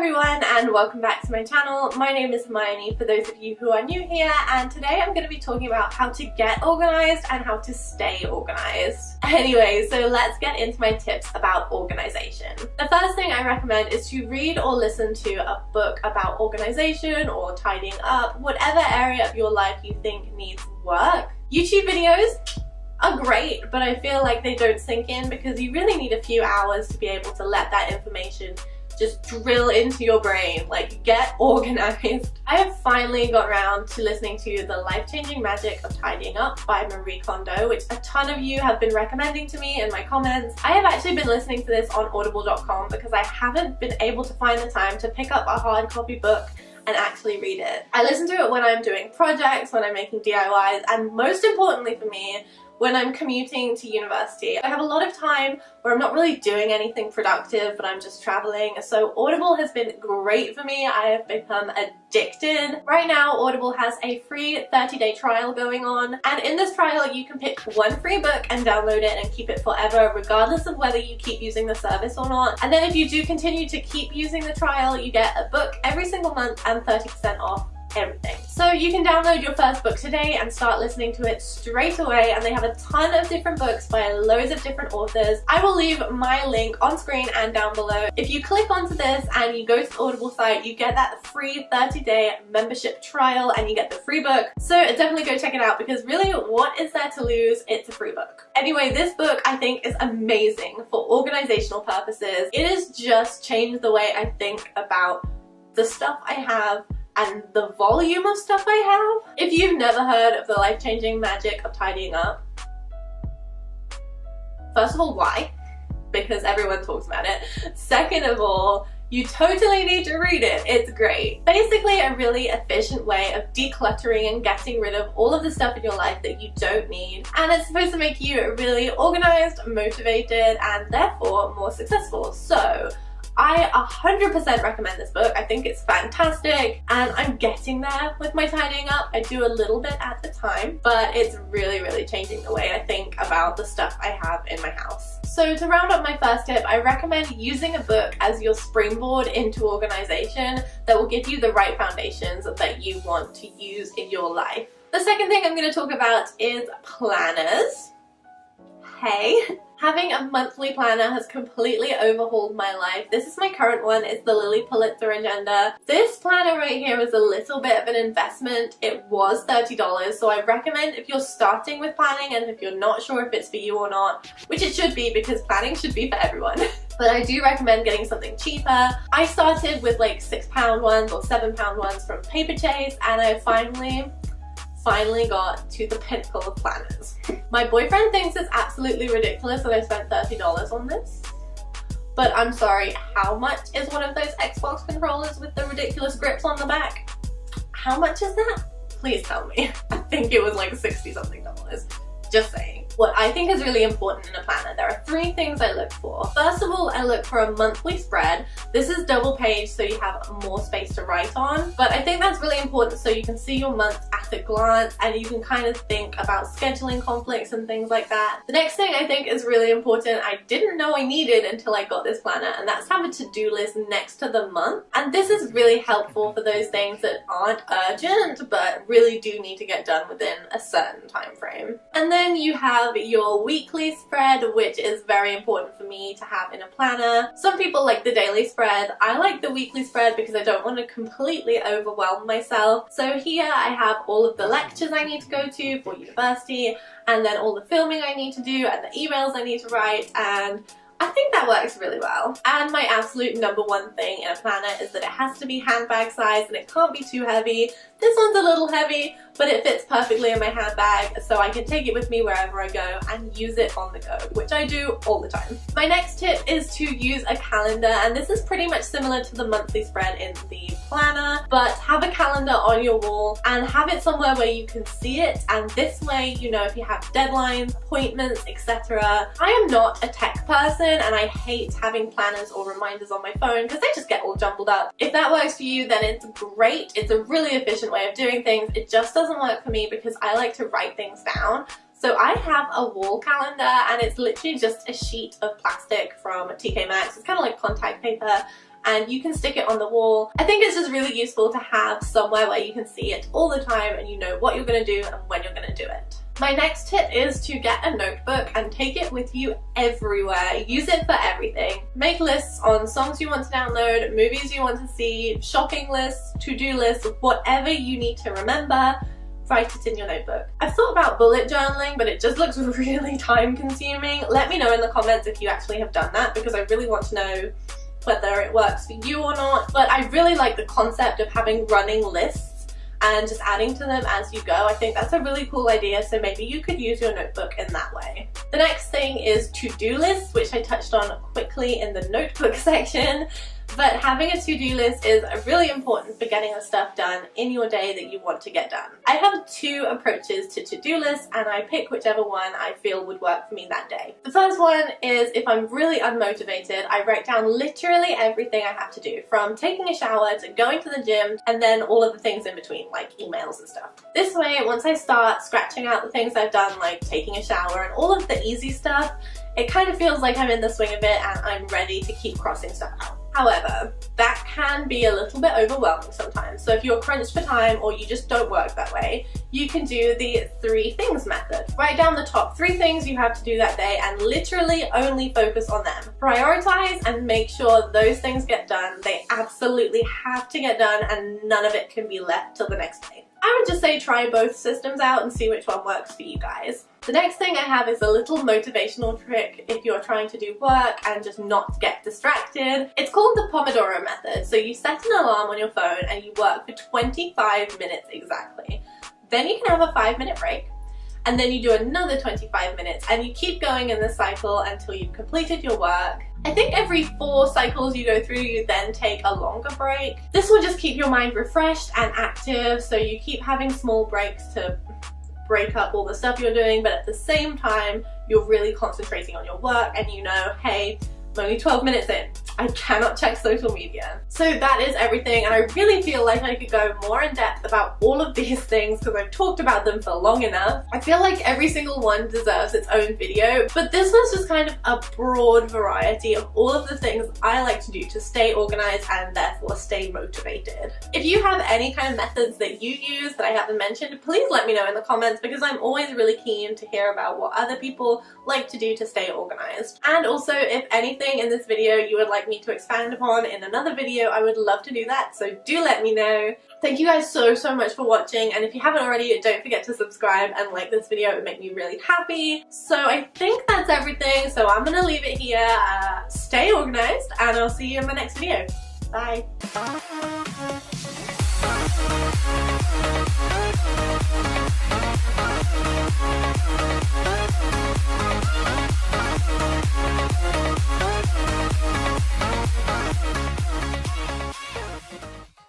everyone and welcome back to my channel. My name is Hermione for those of you who are new here, and today I'm going to be talking about how to get organized and how to stay organized. Anyway, so let's get into my tips about organization. The first thing I recommend is to read or listen to a book about organization or tidying up, whatever area of your life you think needs work. YouTube videos are great, but I feel like they don't sink in because you really need a few hours to be able to let that information just drill into your brain, like get organized. I have finally got around to listening to The Life-Changing Magic of Tidying Up by Marie Kondo, which a ton of you have been recommending to me in my comments. I have actually been listening to this on audible.com because I haven't been able to find the time to pick up a hard copy book and actually read it. I listen to it when I'm doing projects, when I'm making DIYs, and most importantly for me, when I'm commuting to university. I have a lot of time where I'm not really doing anything productive, but I'm just traveling, so Audible has been great for me. I have become addicted. Right now, Audible has a free 30-day trial going on, and in this trial you can pick one free book and download it and keep it forever, regardless of whether you keep using the service or not. And then if you do continue to keep using the trial, you get a book every single month and 30% off everything. So you can download your first book today and start listening to it straight away, and they have a ton of different books by loads of different authors. I will leave my link on screen and down below. If you click onto this and you go to the Audible site, you get that free 30-day membership trial and you get the free book. So definitely go check it out because really, what is there to lose? It's a free book. Anyway, this book I think is amazing for organizational purposes. It has just changed the way I think about the stuff I have and the volume of stuff I have. If you've never heard of The Life-Changing Magic of Tidying Up, first of all, why? Because everyone talks about it. Second of all, you totally need to read it. It's great. Basically a really efficient way of decluttering and getting rid of all of the stuff in your life that you don't need. And it's supposed to make you really organized, motivated, and therefore more successful. So I 100% recommend this book. I think it's fantastic and I'm getting there with my tidying up. I do a little bit at the time, but it's really changing the way I think about the stuff I have in my house. So to round up my first tip, I recommend using a book as your springboard into organization that will give you the right foundations that you want to use in your life. The second thing I'm going to talk about is planners. Hey! Having a monthly planner has completely overhauled my life. This is my current one. It's the Lily Pulitzer Agenda. This planner right here is a little bit of an investment. It was $30, so I recommend if you're starting with planning and if you're not sure if it's for you or not, which it should be because planning should be for everyone. But I do recommend getting something cheaper. I started with like £6 ones or £7 ones from Paperchase, and I finally got to the pinnacle of planners. My boyfriend thinks it's absolutely ridiculous that I spent $30 on this, but I'm sorry, how much is one of those Xbox controllers with the ridiculous grips on the back? How much is that? Please tell me. I think it was like 60 something dollars. Just saying. What I think is really important in a planner, there are 3 things I look for. First of all, I look for a monthly spread. This is double page so you have more space to write on, but I think that's really important so you can see your month at a glance and you can kind of think about scheduling conflicts and things like that. The next thing I think is really important, I didn't know I needed until I got this planner, and that's have a to-do list next to the month. And this is really helpful for those things that aren't urgent but really do need to get done within a certain time frame. And then you have your weekly spread, which is very important for me to have in a planner. Some people like the daily spread. I like the weekly spread because I don't want to completely overwhelm myself. So here I have all of the lectures I need to go to for university, and then all the filming I need to do and the emails I need to write, and I think that works really well. And my absolute #1 thing in a planner is that it has to be handbag size and it can't be too heavy. This one's a little heavy, but it fits perfectly in my handbag, so I can take it with me wherever I go and use it on the go, which I do all the time. My next tip is to use a calendar, and this is pretty much similar to the monthly spread in the planner, but have a calendar on your wall and have it somewhere where you can see it, and this way you know if you have deadlines, appointments, etc. I am not a tech person and I hate having planners or reminders on my phone because they just get all jumbled up. If that works for you, then it's great. It's a really efficient way of doing things. It just doesn't work for me because I like to write things down. So I have a wall calendar, and it's literally just a sheet of plastic from TK Maxx. It's kind of like contact paper, and you can stick it on the wall. I think it's just really useful to have somewhere where you can see it all the time and you know what you're going to do and when you're going to do it. My next tip is to get a notebook and take it with you everywhere. Use it for everything. Make lists on songs you want to download, movies you want to see, shopping lists, to-do lists, whatever you need to remember. Write it in your notebook. I've thought about bullet journaling, but it just looks really time consuming. Let me know in the comments if you actually have done that, because I really want to know whether it works for you or not. But I really like the concept of having running lists and just adding to them as you go. I think that's a really cool idea, so maybe you could use your notebook in that way. The next thing is to-do lists, which I touched on quickly in the notebook section. But having a to-do list is really important for getting the stuff done in your day that you want to get done. I have two approaches to to-do lists, and I pick whichever one I feel would work for me that day. The first one is if I'm really unmotivated, I write down literally everything I have to do, from taking a shower to going to the gym, and then all of the things in between, like emails and stuff. This way, once I start scratching out the things I've done, like taking a shower and all of the easy stuff, it kind of feels like I'm in the swing of it and I'm ready to keep crossing stuff out. However, that can be a little bit overwhelming sometimes. So if you're crunched for time or you just don't work that way, you can do the 3 things method. Write down the top 3 things you have to do that day and literally only focus on them. Prioritize and make sure those things get done. They absolutely have to get done and none of it can be left till the next day. I would just say try both systems out and see which one works for you guys. The next thing I have is a little motivational trick if you're trying to do work and just not get distracted. It's called the Pomodoro method. So you set an alarm on your phone and you work for 25 minutes exactly. Then you can have a 5-minute break, and then you do another 25 minutes and you keep going in this cycle until you've completed your work. I think every 4 cycles you go through, you then take a longer break. This will just keep your mind refreshed and active, so you keep having small breaks to break up all the stuff you're doing, but at the same time, you're really concentrating on your work and you know, hey, I'm only 12 minutes in. I cannot check social media. So that is everything, and I really feel like I could go more in depth about all of these things because I've talked about them for long enough. I feel like every single one deserves its own video, but this was just kind of a broad variety of all of the things I like to do to stay organized and therefore stay motivated. If you have any kind of methods that you use that I haven't mentioned, please let me know in the comments because I'm always really keen to hear about what other people like to do to stay organized. And also, if anything in this video you would like me to expand upon in another video, I would love to do that, so do let me know. Thank you guys so much for watching, and if you haven't already, don't forget to subscribe and like this video. It would make me really happy. So I think that's everything, so I'm gonna leave it here. Stay organized, and I'll see you in my next video. Bye.